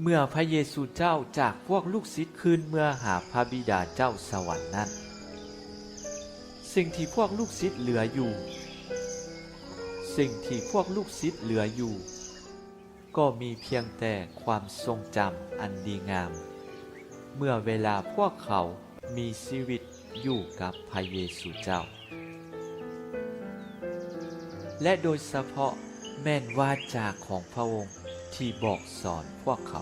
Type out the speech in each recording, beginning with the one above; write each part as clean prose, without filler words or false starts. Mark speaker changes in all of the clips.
Speaker 1: เมื่อพระเยซูเจ้าจากพวกลูกศิษย์คืนเมื่อหาพระบิดาเจ้าสวรรค์นั้นสิ่งที่พวกลูกศิษย์เหลืออยู่ก็มีเพียงแต่ความทรงจำอันดีงามเมื่อเวลาพวกเขามีชีวิตอยู่กับพระเยซูเจ้าและโดยเฉพาะแม่นวาจาของพระองค์ที่บอกสอนพวกเขา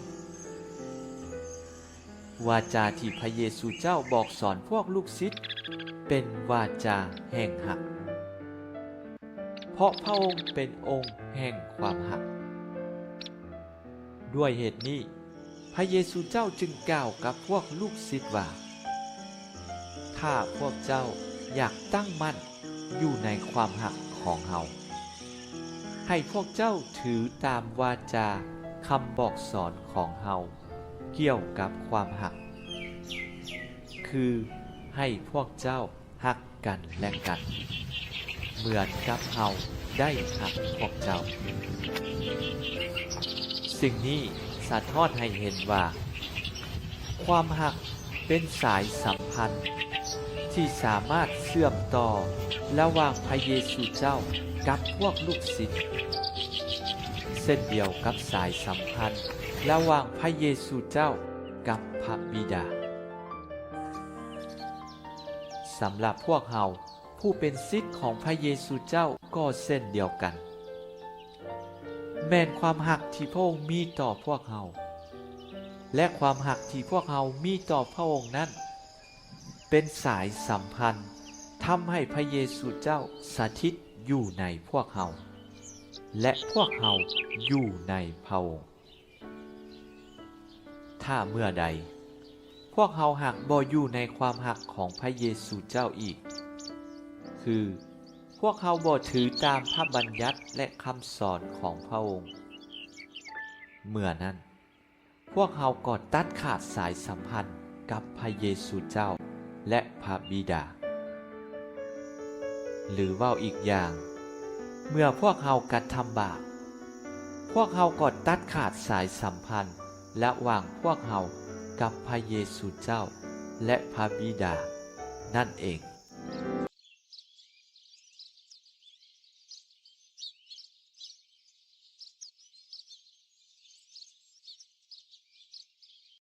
Speaker 1: วาจาที่พระเยซูเจ้าบอกสอนพวกลูกศิษย์เป็นวาจาแห่งหักเพราะพระองค์เป็นองค์แห่งความหักด้วยเหตุนี้พระเยซูเจ้าจึงกล่าวกับพวกลูกศิษย์ว่าถ้าพวกเจ้าอยากตั้งมั่นอยู่ในความหักของเฮาให้พวกเจ้าถือตามวาจาคำบอกสอนของเฮาเกี่ยวกับความหักคือให้พวกเจ้าหักกันและกันเหมือนกับเฮาได้หักพวกเจ้าสิ่งนี้สะท้อนให้เห็นว่าความหักเป็นสายสัมพันธ์ที่สามารถเชื่อมต่อระหว่างพระเยซูเจ้ากับพวกลูกศิษย์เช่นเดียวกับสายสัมพันธ์ระหว่างพระเยซูเจ้ากับพระบิดาสำหรับพวกเราผู้เป็นศิษย์ของพระเยซูเจ้าก็เช่นเดียวกันแม้นความหักที่พระองค์มีต่อพวกเราและความหักที่พวกเรามีต่อพระองค์นั้นเป็นสายสัมพันธ์ทำให้พระเยซูเจ้าสถิตอยู่ในพวกเราและพวกเราอยู่ในพระองค์ถ้าเมื่อใดพวกเราหักบ่อยู่ในความหักของพระเยซูเจ้าอีกคือพวกเราบ่ถือตามพระบัญญัติและคำสอนของพระองค์เมื่อนั้นพวกเราก็ตัดขาดสายสัมพันธ์กับพระเยซูเจ้าและพระบิดาหรือว่าอีกอย่างเมื่อพวกเรากระทำบาปพวกเราก็ตัดขาดสายสัมพันธ์ระหว่างพวกเรากับพระเยซูเจ้าและพระบิดานั่นเอง